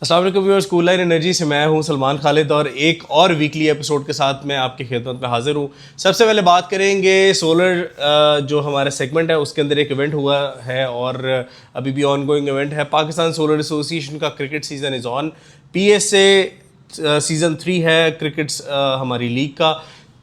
अस्सलाम वालेकुम viewers, cool line energy से मैं हूं सलमान खालिद और एक और वीकली एपिसोड के साथ मैं आपकी खिदमत में हाजिर हूं। सबसे पहले बात करेंगे सोलर जो हमारा सेगमेंट है उसके अंदर एक इवेंट हुआ है और अभी भी ऑन गोइंग इवेंट है। पाकिस्तान सोलर एसोसिएशन का cricket season is on. PSA season 3 है क्रिकेट हमारी लीग का।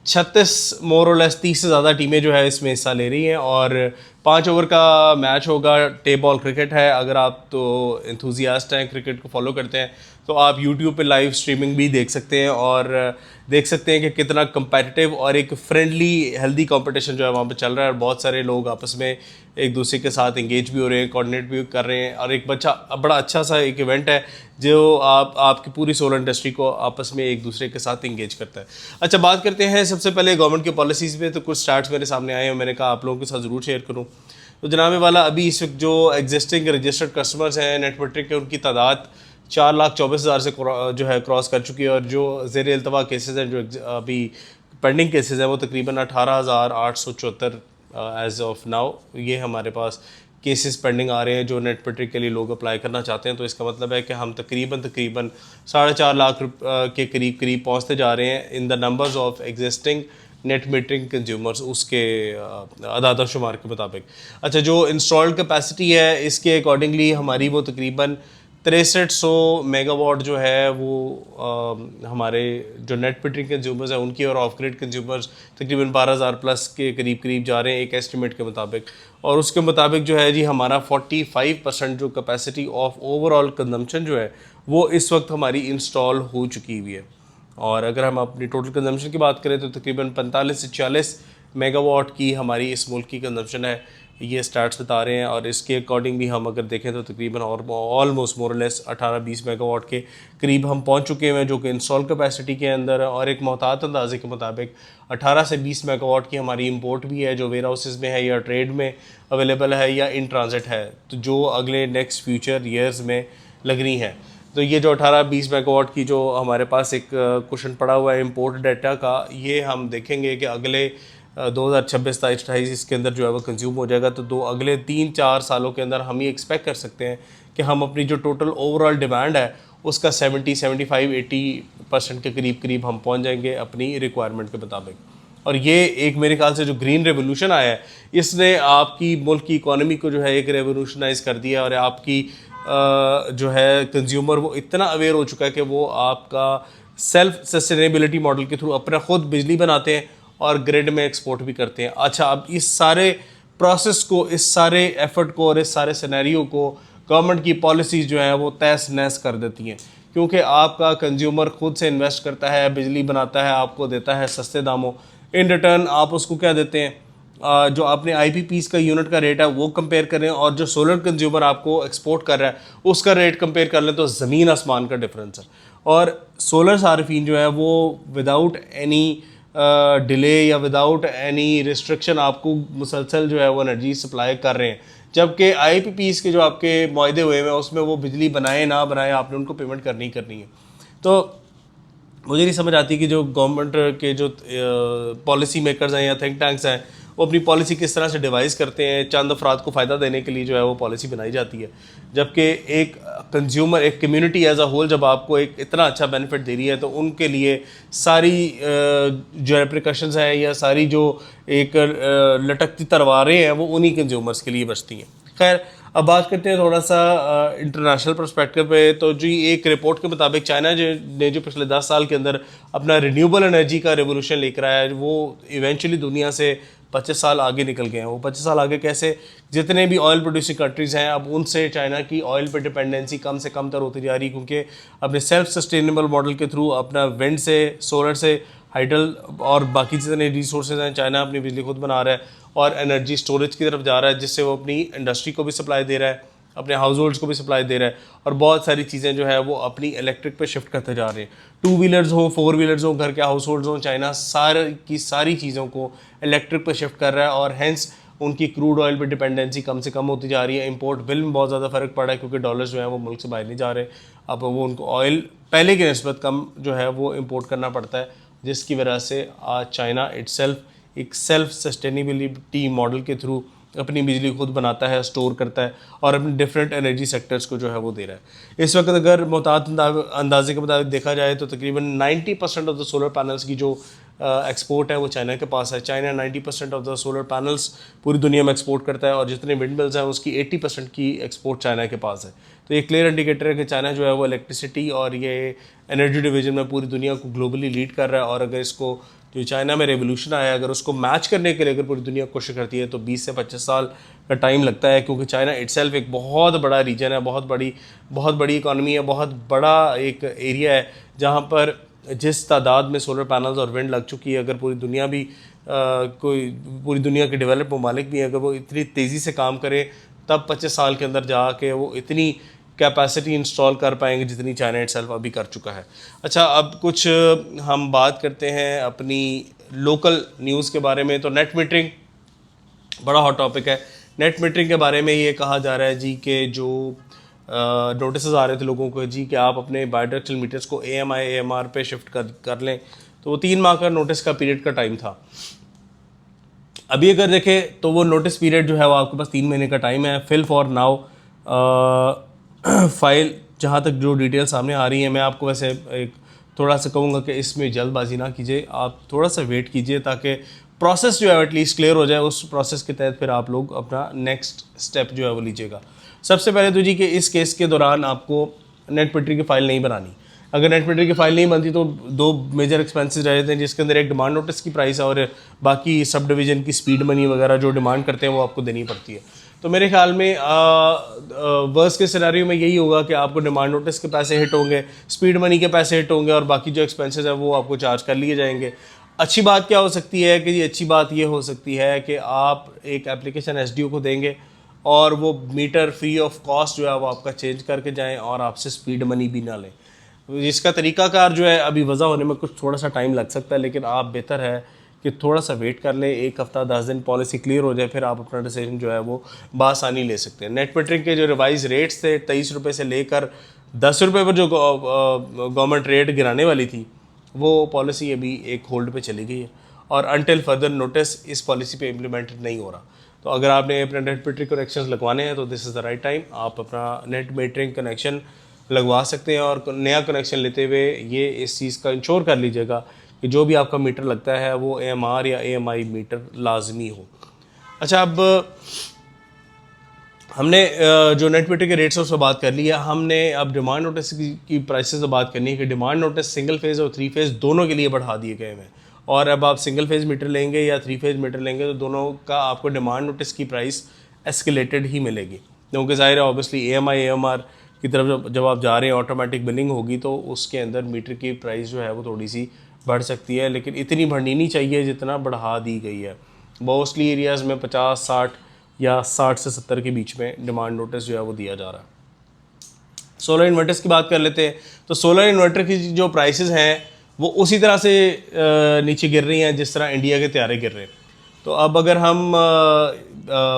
36 मोर और लेस 30 से ज़्यादा टीमें जो है इसमें हिस्सा ले रही हैं और 5 ओवर का मैच होगा। टेप बॉल क्रिकेट है। अगर आप तो एंथुजियास्ट हैं, क्रिकेट को फॉलो करते हैं, तो आप यूट्यूब पे लाइव स्ट्रीमिंग भी देख सकते हैं और देख सकते हैं कि कितना कंपेटिटिव और एक फ्रेंडली हेल्दी कंपटीशन जो है वहाँ पे चल रहा है और बहुत सारे लोग आपस में एक दूसरे के साथ इंगेज भी हो रहे हैं, कोऑर्डिनेट भी कर रहे हैं और एक बड़ा अच्छा सा एक इवेंट है जो आपकी पूरी सोलर इंडस्ट्री को आपस में एक दूसरे के साथ इंगेज करता है। अच्छा, बात करते हैं सबसे पहले गवर्नमेंट की पॉलिसीज़ पे। तो कुछ स्टार्ट्स मेरे सामने आए हैं, मैंने कहा आप लोगों के साथ ज़रूर शेयर करूँ। तो जनाब वाला अभी इस वक्त जो एग्जिस्टिंग रजिस्टर्ड कस्टमर्स हैं नेट मीटरिंग के, उनकी तादाद 4,24,000 से जो है क्रॉस कर चुकी है और जो ज़ेर अल्तवा केसेस हैं, जो अभी पेंडिंग केसेस हैं, वो तकरीबन 18,874 एज ऑफ नाउ ये हमारे पास केसेस पेंडिंग आ रहे हैं जो नेट मीटरिंग के लिए लोग अप्लाई करना चाहते हैं। तो इसका मतलब है कि हम तकरीबन 4.5 लाख के करीब पहुंचते जा रहे हैं in the numbers of existing net metering consumers, उसके अदाद शुमार के मुताबिक। अच्छा, जो इंस्टॉल्ड कैपेसिटी है इसके अकॉर्डिंगली हमारी वो तकरीबन 6300 मेगावाट जो है वो हमारे जो नेट मीटरिंग कंज्यूमर्स हैं उनकी और ऑफ ग्रिड कंज्यूमर्स तकरीबन 12,000 प्लस के करीब जा रहे हैं एक एस्टिमेट के मुताबिक। और उसके मुताबिक जो है जी हमारा 45% जो कैपेसिटी ऑफ ओवरऑल कंजम्पशन जो है वो इस वक्त हमारी इंस्टॉल हो चुकी हुई है। और अगर हम अपनी टोटल कंजम्पशन की बात करें तो तकरीबन 45 से 40 मेगावाट की हमारी इस मुल्क की कंजम्पशन है, ये स्टार्ट्स बता रहे हैं। और इसके अकॉर्डिंग भी हम अगर देखें तो तकरीबन और ऑलमोस्ट मोरलेस 18-20 मेगावाट के करीब हम पहुंच चुके हैं जो कि इंस्टॉल कैपेसिटी के अंदर है। और एक मोहतात अंदाजे के मुताबिक 18 से 20 मेगावाट की हमारी इंपोर्ट भी है जो वेयर हाउसेस में है या ट्रेड में अवेलेबल है या इन ट्रांजिट है, तो जो अगले नेक्स्ट फ्यूचर ईयर्स में लग रही हैं। तो ये जो 18-20 मेगावाट की जो हमारे पास एक क्वेश्चन पड़ा हुआ है इंपोर्ट डाटा का, ये हम देखेंगे कि अगले 2026-27-28 इसके अंदर जो है वो कंज्यूम हो जाएगा। तो अगले 3-4 सालों के अंदर हम ये एक्सपेक्ट कर सकते हैं कि हम अपनी जो टोटल ओवरऑल डिमांड है उसका 70-75-80% के करीब हम पहुंच जाएंगे अपनी रिक्वायरमेंट के मुताबिक। और ये एक मेरे ख्याल से जो ग्रीन रेवोल्यूशन आया है इसने आपकी मुल्क की इकॉनमी को जो है एक रेवोल्यूशनाइज कर दिया और आपकी जो है कंज्यूमर वो इतना अवेयर हो चुका है कि वो आपका सेल्फ सस्टेनेबिलिटी मॉडल के थ्रू अपना खुद बिजली बनाते हैं और ग्रिड में एक्सपोर्ट भी करते हैं। अच्छा, अब इस सारे प्रोसेस को, इस सारे एफर्ट को और इस सारे सिनेरियो को गवर्नमेंट की पॉलिसीज़ जो है वो तहस नहस कर देती हैं, क्योंकि आपका कंज्यूमर खुद से इन्वेस्ट करता है, बिजली बनाता है, आपको देता है सस्ते दामों। इन रिटर्न आप उसको क्या देते हैं, जो आपने IPPs का यूनिट का रेट है वो कंपेयर करें और जो सोलर कंज्यूमर आपको एक्सपोर्ट कर रहा है उसका रेट कंपेयर कर लें तो ज़मीन आसमान का डिफरेंस है। और सोलर सार्फिन जो है वो विदाउट एनी डिले या विदाउट एनी रिस्ट्रिक्शन आपको मुसलसल जो है वो एनर्जी सप्लाई कर रहे हैं, जबकि IPPs के जो आपके मुआहदे हुए हैं उसमें वो बिजली बनाए ना बनाए आपने उनको पेमेंट करनी ही करनी है। तो मुझे नहीं समझ आती कि जो गवर्नमेंट के जो पॉलिसी मेकर्स हैं या थिंक टैंक्स हैं वो अपनी पॉलिसी किस तरह से डिवाइस करते हैं। चंद अफराद को फ़ायदा देने के लिए जो है वो पॉलिसी बनाई जाती है, जबकि एक कंज्यूमर, एक कम्युनिटी एज अ होल जब आपको एक इतना अच्छा बेनिफिट दे रही है तो उनके लिए सारी जो रिप्रिकॉशंस हैं या सारी जो एक लटकती तलवारें हैं वो उन्हीं कंज्यूमर्स के लिए बचती हैं। खैर, अब बात करते हैं थोड़ा सा इंटरनेशनल पर्सपेक्टिव पे। तो जी एक रिपोर्ट के मुताबिक चाइना ने जो पिछले 10 साल के अंदर अपना रिन्यूएबल एनर्जी का रेवोल्यूशन लेकर आया है वो इवेंचुअली दुनिया से 25 साल आगे निकल गए हैं। वो 25 साल आगे कैसे, जितने भी ऑयल प्रोड्यूसिंग कंट्रीज़ हैं अब उनसे चाइना की ऑयल पे डिपेंडेंसी कम से कम तर होती जा रही है, क्योंकि अपने सेल्फ सस्टेनेबल मॉडल के थ्रू अपना विंड से, सोलर से, हाइडल और बाकी जितने रिसोर्सेज हैं चाइना अपनी बिजली खुद बना रहा है और एनर्जी स्टोरेज की तरफ जा रहा है, जिससे वो अपनी इंडस्ट्री को भी सप्लाई दे रहा है, अपने हाउस होल्ड्स को भी सप्लाई दे रहा है और बहुत सारी चीज़ें जो है वो अपनी इलेक्ट्रिक पे शिफ्ट करते जा रहे हैं। 2 व्हीलर्स हों, 4 व्हीलर्स हों, घर के हाउस होल्ड्स हों, चाइना सारी चीज़ों को इलेक्ट्रिक पे शिफ्ट कर रहा है और हैंस उनकी क्रूड ऑयल पे डिपेंडेंसी कम से कम होती जा रही है। इंपोर्ट बिल में बहुत ज़्यादा फ़र्क पड़ा है क्योंकि डॉलर्स जो है वो मुल्क से बाहर नहीं जा रहे। अब वो उनको ऑयल पहले की निस्बत कम जो है वो इंपोर्ट करना पड़ता है, जिसकी वजह से आज चाइना इट्सेल्फ एक सेल्फ सस्टेनेबिलिटी मॉडल के थ्रू अपनी बिजली खुद बनाता है, स्टोर करता है और अपने डिफरेंट एनर्जी सेक्टर्स को जो है वो दे रहा है। इस वक्त अगर मुताद अंदाजे के मुताबिक देखा जाए तो तकरीबन 90% ऑफ द सोलर पैनल्स की जो एक्सपोर्ट है वो चाइना के पास है। China 90% of the solar panels पूरी दुनिया में एक्सपोर्ट करता है और जितने विंड मिल्स हैं उसकी 80% की एक्सपोर्ट चाइना के पास है। तो ये क्लियर इंडिकेटर है कि चाइना जो है वो इलेक्ट्रिसिटी और ये एनर्जी डिवीजन में पूरी दुनिया को ग्लोबली लीड कर रहा है। और अगर इसको जो चाइना में रेवोल्यूशन आया अगर उसको मैच करने के लिए अगर पूरी दुनिया कोशिश करती है तो 20 से 25 साल का टाइम लगता है, क्योंकि चाइना इटसेल्फ एक बहुत बड़ा रीजन है, बहुत बड़ी इकॉनमी है, बहुत बड़ा एक एरिया है जहाँ पर जिस तादाद में सोलर पैनल्स और विंड लग चुकी है, अगर पूरी दुनिया भी पूरी दुनिया के डेवलप ममालिक भी अगर वो इतनी तेज़ी से काम करें तब 25 साल के अंदर जाके वो इतनी कैपेसिटी इंस्टॉल कर पाएंगे जितनी चाइना इटसेल्फ अभी कर चुका है। अच्छा, अब कुछ हम बात करते हैं अपनी लोकल न्यूज़ के बारे में। तो नेट मीटरिंग बड़ा हॉट टॉपिक है। नेट मीटरिंग के बारे में ये कहा जा रहा है जी कि जो नोटिस आ रहे थे लोगों को जी कि आप अपने बायोडायरेक्शनल मीटर्स को AMI AMR पे शिफ्ट कर लें, तो वो 3 माह का नोटिस का पीरियड का टाइम था। अभी अगर देखें तो वो नोटिस पीरियड जो है वो आपके पास 3 महीने का टाइम है। फिल फॉर नाउ फाइल जहाँ तक जो डिटेल सामने आ रही है, मैं आपको वैसे एक थोड़ा सा कहूँगा कि इसमें जल्दबाजी ना कीजिए, आप थोड़ा सा वेट कीजिए ताकि प्रोसेस जो है एटलीस्ट क्लियर हो जाए। उस प्रोसेस के तहत फिर आप लोग अपना नेक्स्ट स्टेप जो है वो लीजिएगा। सबसे पहले तो जी कि इस केस के दौरान आपको नेट मीटरिंग की फ़ाइल नहीं बनानी। अगर नेट मीटरिंग की फ़ाइल नहीं बनती तो 2 मेजर एक्सपेंसेस रह जाते हैं, जिसके अंदर एक डिमांड नोटिस की प्राइस है और बाकी सब डिवीज़न की स्पीड मनी वगैरह जो डिमांड करते हैं वो आपको देनी पड़ती है। तो मेरे ख्याल में वर्स्ट के सिनेरियो में यही होगा कि आपको डिमांड नोटिस के पैसे हिट होंगे, स्पीड मनी के पैसे हिट होंगे और बाकी जो एक्सपेंसेस है वो आपको चार्ज कर लिए जाएंगे। अच्छी बात क्या हो सकती है कि अच्छी बात ये हो सकती है कि आप एक एप्लीकेशन SDO को देंगे और वो मीटर फ्री ऑफ कॉस्ट जो है वो आपका चेंज करके जाएं और आपसे स्पीड मनी भी ना लें। इसका तरीकाकार जो है अभी वज़ा होने में कुछ थोड़ा सा टाइम लग सकता है, लेकिन आप बेहतर है कि थोड़ा सा वेट कर लें, 1 हफ्ता 10 दिन पॉलिसी क्लियर हो जाए, फिर आप अपना डिसीजन जो है वो बासानी ले सकते हैं। नेट मीटरिंग के जो रिवाइज रेट्स थे 23 रुपये से लेकर 10 रुपये पर जो गवर्नमेंट रेट गिराने वाली थी वो पॉलिसी अभी एक होल्ड पे चली गई है और अनटिल फर्दर नोटिस इस पॉलिसी पे इम्प्लीमेंटेड नहीं हो रहा। तो अगर आपने अपने नेट मीटरिंग कनेक्शन लगवाने हैं तो this is the right time, आप अपना नेट मीटरिंग कनेक्शन लगवा सकते हैं और नया कनेक्शन लेते हुए ये इस चीज़ का इंश्योर कर लीजिएगा कि जो भी आपका मीटर लगता है वो AMR या AMI मीटर लाजमी हो। अच्छा, अब हमने जो नेट मीटर के रेट्स है उस पर बात कर लिया, हमने अब डिमांड नोटिस की प्राइसेस पर बात करनी है कि डिमांड नोटिस सिंगल फेज़ और 3 फेज़ दोनों के लिए बढ़ा दिए गए हैं। और अब आप सिंगल फेज़ मीटर लेंगे या 3 फेज़ मीटर लेंगे तो दोनों का आपको डिमांड नोटिस की प्राइस एस्केलेटेड ही मिलेगी, क्योंकि ज़ाहिर है ऑब्वियसली AMI AMR की तरफ जब आप जा रहे हैं ऑटोमेटिक बिलिंग होगी तो उसके अंदर मीटर की प्राइस जो है वो थोड़ी सी बढ़ सकती है, लेकिन इतनी बढ़नी नहीं चाहिए जितना बढ़ा दी गई है। मोस्टली एरियाज़ में 50, 60 या 60 से 70 के बीच में डिमांड नोटिस जो है वो दिया जा रहा है। सोलर इन्वर्टर्स की बात कर लेते हैं। तो सोलर इन्वर्टर की जो प्राइसेस हैं वो उसी तरह से नीचे गिर रही हैं जिस तरह इंडिया के त्यारे गिर रहे हैं। तो अब अगर हम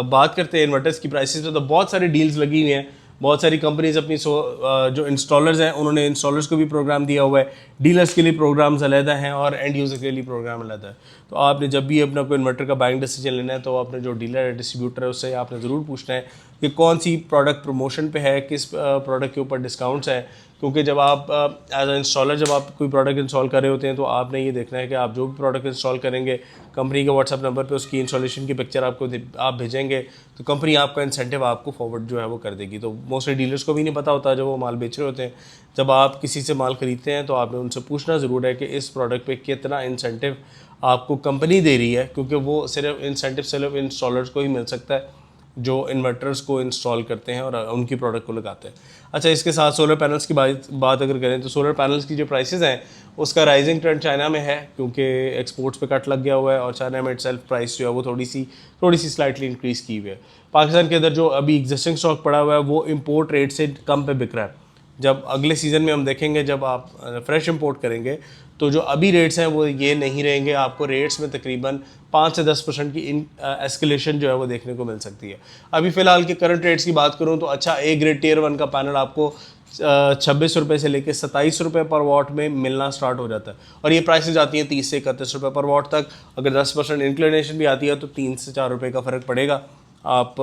बात करते हैं इन्वर्टर्स की प्राइसेस पे तो बहुत सारी डील्स लगी हुई हैं, बहुत सारी कंपनीज अपनी जो इंस्टॉलर्स हैं उन्होंने इंस्टॉलर्स को भी प्रोग्राम दिया हुआ है, डीलर्स के लिए प्रोग्राम्स अलहदा हैं और एंड यूज़र के लिए प्रोग्राम अलहदा है। तो आपने जब भी अपना कोई इन्वर्टर का बाइंग डिसीजन लेना है तो अपने जो डीलर है, डिस्ट्रीब्यूटर है, उससे आपने ज़रूर पूछना है कि कौन सी प्रोडक्ट प्रमोशन पे है, किस प्रोडक्ट के ऊपर डिस्काउंट्स हैं। क्योंकि जब आप एज ए इंस्टॉलर जब आप कोई प्रोडक्ट इंस्टॉल कर रहे होते हैं तो आपने ये देखना है कि आप जो भी प्रोडक्ट इंस्टॉल करेंगे कंपनी के व्हाट्सएप नंबर पे उसकी इंस्टॉलेशन की पिक्चर आप भेजेंगे तो कंपनी आपका इंसेंटिव आपको फॉरवर्ड जो है वो कर देगी। तो मोस्टली डीलर्स को भी नहीं पता होता जब वो माल बेच रहे होते हैं। जब आप किसी से माल ख़रीदते हैं तो आपने उनसे पूछना ज़रूर है कि इस प्रोडक्ट पे कितना इंसेंटिव आपको कंपनी दे रही है, क्योंकि वो सिर्फ इंसेंटिव सिर्फ इंस्टॉलर्स को ही मिल सकता है जो इन्वर्टर्स को इंस्टॉल करते हैं और उनकी प्रोडक्ट को लगाते हैं। अच्छा, इसके साथ सोलर पैनल्स की बात अगर करें तो सोलर पैनल्स की जो प्राइसेस हैं उसका राइजिंग ट्रेंड चाइना में है, क्योंकि एक्सपोर्ट्स पे कट लग गया हुआ है और चाइना में इटसेल्फ प्राइस जो है वो थोड़ी सी स्लाइटली इंक्रीज़ की हुई है। पाकिस्तान के अंदर जो अभी एग्जिस्टिंग स्टॉक पड़ा हुआ है वो इम्पोर्ट रेट से कम पे बिक रहा है। जब अगले सीज़न में हम देखेंगे जब आप फ्रेश इंपोर्ट करेंगे तो जो अभी रेट्स हैं वो ये नहीं रहेंगे, आपको रेट्स में तकरीबन 5 से 10% की एस्केलेशन जो है वो देखने को मिल सकती है। अभी फ़िलहाल के करंट रेट्स की बात करूँ तो अच्छा A ग्रेड टियर 1 का पैनल आपको 26 रुपये से लेकर 27 रुपये पर वाट में मिलना स्टार्ट हो जाता है और ये प्राइसेस जाती हैं 30 से 31 रुपये पर वाट तक। अगर 10% इंक्लिनेशन भी आती है तो 3 से 4 रुपये का फ़र्क पड़ेगा आप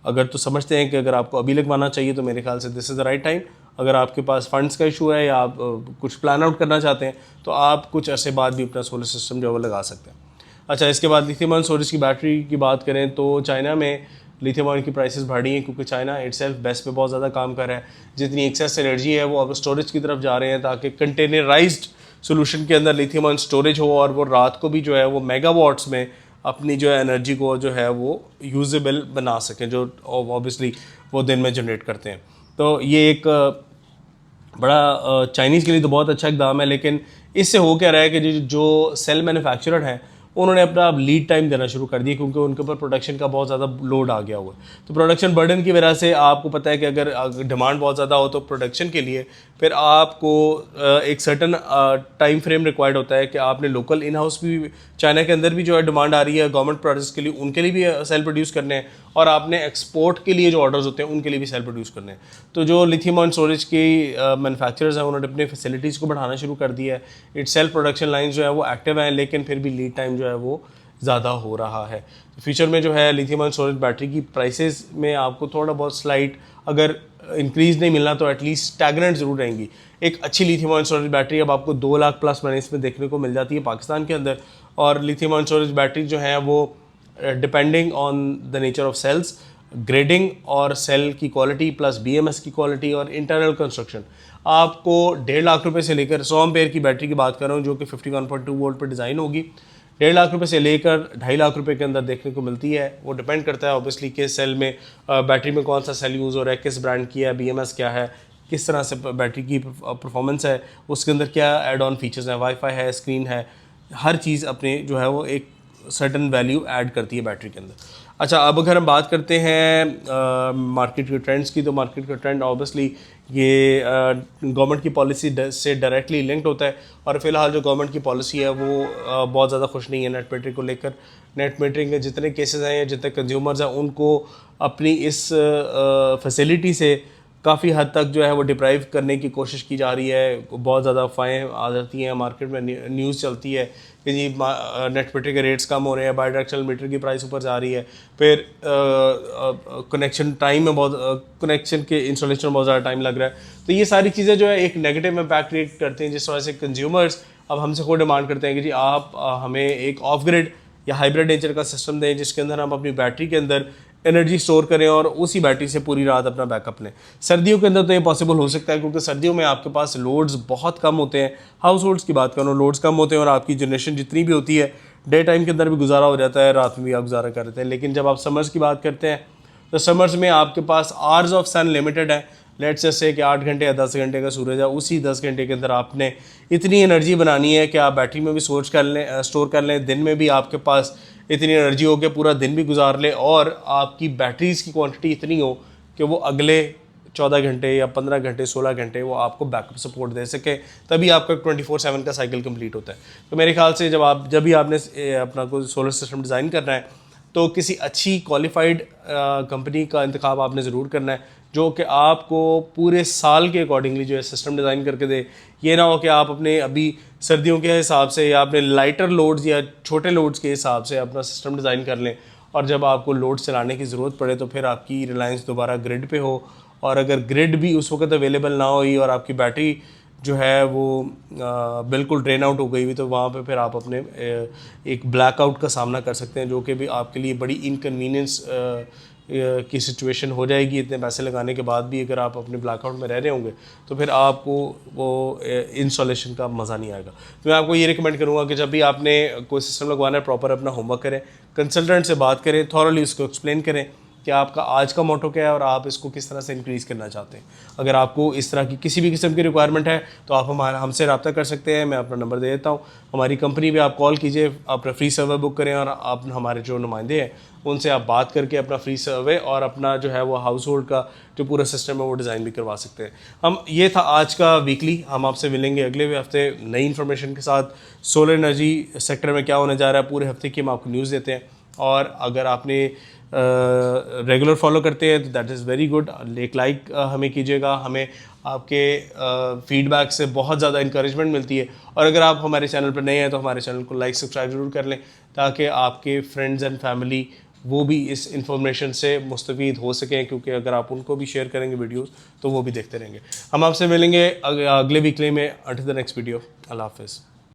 अगर तो समझते हैं कि अगर आपको अभी लगवाना चाहिए तो मेरे ख्याल से this is the right time. अगर आपके पास फंड्स का इशू है या आप कुछ प्लान आउट करना चाहते हैं तो आप कुछ अरसे बाद भी अपना सोलर सिस्टम जो है वो लगा सकते हैं। अच्छा, इसके बाद लिथियम आयन स्टोरेज की बैटरी की बात करें तो चाइना में लिथियम आयन की प्राइसेस बढ़ी हैं क्योंकि चाइना इटसेल्फ बेस्ट पे बहुत ज़्यादा काम कर रहा है। जितनी एक्सेस एनर्जी है वो अब स्टोरेज की तरफ जा रहे हैं ताकि कंटेनराइज्ड सोल्यूशन के अंदर लिथियम आयन स्टोरेज हो और वो रात को भी जो है वो मेगावाट्स में अपनी जो है एनर्जी को जो है वो यूजेबल बना सकें, जो ऑब्वियसली वो दिन में जनरेट करते हैं। तो ये एक बड़ा चाइनीज़ के लिए तो बहुत अच्छा इकदाम है, लेकिन इससे हो क्या रहा है कि जो सेल मैन्युफैक्चरर हैं उन्होंने अपना अब लीड टाइम देना शुरू कर दिया क्योंकि उनके ऊपर प्रोडक्शन का बहुत ज़्यादा लोड आ गया हुआ है। तो प्रोडक्शन बर्डन की वजह से आपको पता है कि अगर डिमांड बहुत ज़्यादा हो तो प्रोडक्शन के लिए फिर आपको एक सर्टन टाइम फ्रेम रिक्वायर्ड होता है कि आपने लोकल इन हाउस भी, चाइना के अंदर भी जो है डिमांड आ रही है गवर्नमेंट प्रोडक्ट्स के लिए, उनके लिए भी सेल प्रोड्यूस करने हैं और आपने एक्सपोर्ट के लिए जो ऑर्डर्स होते हैं उनके लिए भी सेल प्रोड्यूस करने हैं। तो जो लिथियम आयन स्टोरेज की मैन्युफैक्चरर्स हैं उन्होंने अपने फैसिलिटीज़ को बढ़ाना शुरू कर दिया है। इट सेल्फ प्रोडक्शन लाइन जो है वो एक्टिव हैं, लेकिन फिर भी लीड टाइम जो है वो ज़्यादा हो रहा है। तो फ्यूचर में जो है लिथियम आयन स्टोरेज बैटरी की प्राइसेस में आपको थोड़ा बहुत स्लाइट अगर इंक्रीज़ नहीं मिलना तो एटलीस्ट स्टैग्नेंट ज़रूर रहेंगी। एक अच्छी लिथियम आयन स्टोरेज बैटरी अब आपको 2 लाख प्लस मैंने इसमें देखने को मिल जाती है पाकिस्तान के अंदर। और लिथियम आयन स्टोरेज बैटरी जो है वो depending on the nature of cells, grading और सेल की क्वालिटी प्लस BMS की क्वालिटी और इंटरनल कंस्ट्रक्शन, आपको 1.5 लाख रुपए से लेकर 100 एम्पेयर की बैटरी की बात कर रहा हूँ जो कि 51.2 वोल्ट पर डिज़ाइन होगी, 1.5 लाख रुपए से लेकर 2.5 लाख रुपए के अंदर देखने को मिलती है। वो डिपेंड करता है ऑब्वियसली कि सेल में बैटरी में कौन सा सेल यूज़ हो रहा है, किस ब्रांड की है, BMS क्या है, किस तरह से बैटरी की परफॉर्मेंस है, उसके अंदर क्या एड ऑन फीचर्स हैं, वाईफाई है, स्क्रीन है, हर चीज़ अपने जो है वो एक सर्टन वैल्यू ऐड करती है बैटरी के अंदर। अच्छा, अब अगर हम बात करते हैं मार्केट के ट्रेंड्स की, तो मार्केट का ट्रेंड ऑब्वियसली ये गवर्नमेंट की पॉलिसी से डायरेक्टली लिंक्ड होता है और फिलहाल जो गवर्नमेंट की पॉलिसी है वो बहुत ज़्यादा खुश नहीं है नेट मीटरिंग को लेकर। नेट मीटरिंग के जितने केसेस हैं या जितने कंज्यूमर्स हैं उनको अपनी इस फैसिलिटी से काफ़ी हद तक जो है वो डिप्राइव करने की कोशिश की जा रही है। बहुत ज़्यादा अफवाहें आ जाती हैं, मार्केट में न्यूज़ चलती है कि जी नेट मीटर के रेट्स कम हो रहे हैं, बाई डायरेक्शनल मीटर की प्राइस ऊपर जा रही है, फिर कनेक्शन टाइम में कनेक्शन के इंस्टॉलेशन में बहुत ज़्यादा टाइम लग रहा है। तो ये सारी चीज़ें जो है एक नेगेटिव इम्पैक्ट क्रिएट करती हैं, जिस वजह से कंज्यूमर्स अब हमसे को डिमांड करते हैं कि जी आप हमें एक ऑफ ग्रिड या हाइब्रिड नेचर का सिस्टम दें जिसके अंदर हम अपनी बैटरी के अंदर एनर्जी स्टोर करें और उसी बैटरी से पूरी रात अपना बैकअप लें। सर्दियों के अंदर तो ये पॉसिबल हो सकता है क्योंकि सर्दियों में आपके पास लोड्स बहुत कम होते हैं। हाउस होल्ड्स की बात करूँ, लोड्स कम होते हैं और आपकी जनरेशन जितनी भी होती है डे टाइम के अंदर भी गुजारा हो जाता है, रात में भी आप गुजारा करते हैं। लेकिन जब आप समर्स की बात करते हैं तो समर्स में आपके पास आवर्स ऑफ सन लिमिटेड है। लेट्स जस्ट से कि 8 घंटे या 10 घंटे का सूरज है, उसी 10 घंटे के अंदर आपने इतनी एनर्जी बनानी है कि आप बैटरी में भी स्टोर कर लें, दिन में भी आपके पास इतनी एनर्जी हो कि पूरा दिन भी गुजार लें और आपकी बैटरीज़ की क्वांटिटी इतनी हो कि वो अगले 14 घंटे या 15 घंटे 16 घंटे वो आपको बैकअप सपोर्ट दे सके, तभी आपका 24/7 का साइकिल कंप्लीट होता है। तो मेरे ख्याल से जब भी आपने अपना कोई सोलर सिस्टम डिज़ाइन करना है तो किसी अच्छी क्वालिफाइड कंपनी का इंतखाब आपने ज़रूर करना है जो कि आपको पूरे साल के अकॉर्डिंगली जो है सिस्टम डिज़ाइन करके दे। ये ना हो कि आप अपने अभी सर्दियों के हिसाब से या अपने लाइटर लोड्स या छोटे लोड्स के हिसाब से अपना सिस्टम डिज़ाइन कर लें और जब आपको लोड चलाने की ज़रूरत पड़े तो फिर आपकी रिलायंस दोबारा ग्रिड पे हो, और अगर ग्रिड भी उस वक्त अवेलेबल ना हुई और आपकी बैटरी जो है वो बिल्कुल ड्रेन आउट हो गई हुई, तो वहाँ पे फिर आप अपने एक ब्लैकआउट का सामना कर सकते हैं जो कि भी आपके लिए बड़ी इनकन्वीनियंस की सिचुएशन हो जाएगी। इतने पैसे लगाने के बाद भी अगर आप अपने ब्लैकआउट में रह रहे होंगे तो फिर आपको वो इंस्टॉलेशन का मज़ा नहीं आएगा। तो मैं आपको ये रिकमेंड करूँगा कि जब भी आपने कोई सिस्टम लगवाना है प्रॉपर अपना होमवर्क करें, कंसल्टेंट से बात करें, थॉरली उसको एक्सप्लेन करें कि आपका आज का मोटो क्या है और आप इसको किस तरह से इंक्रीज़ करना चाहते हैं। अगर आपको इस तरह की किसी भी किस्म की रिक्वायरमेंट है तो आप हमसे रब्ता कर सकते हैं। मैं अपना नंबर दे देता हूँ, हमारी कंपनी में आप कॉल कीजिए, अपना फ्री सर्वे बुक करें और आप हमारे जो नुमाइंदे हैं उनसे आप बात करके अपना फ्री सर्वे और अपना जो है वो हाउस होल्ड का जो पूरा सिस्टम है वो डिज़ाइन भी करवा सकते हैं। ये था आज का वीकली। हम आपसे मिलेंगे अगले हफ्ते नई इन्फॉर्मेशन के साथ। सोलर एनर्जी सेक्टर में क्या होने जा रहा है पूरे हफ्ते की हम आपको न्यूज़ देते हैं, और अगर आपने रेगुलर फॉलो करते हैं तो दैट इज़ वेरी गुड। एक लाइक हमें कीजिएगा, हमें आपके फीडबैक से बहुत ज़्यादा इंकरेजमेंट मिलती है। और अगर आप हमारे चैनल पर नए हैं तो हमारे चैनल को लाइक सब्सक्राइब ज़रूर कर लें ताकि आपके फ्रेंड्स एंड फैमिली वो भी इस इंफॉर्मेशन से मुस्तफ़ीद हो सकें, क्योंकि अगर आप उनको भी शेयर करेंगे वीडियोस तो वो भी देखते रहेंगे। हम आपसे मिलेंगे अगले वीकली में। अंटिल द नेक्स्ट वीडियो, अल्लाह हाफ़िज़।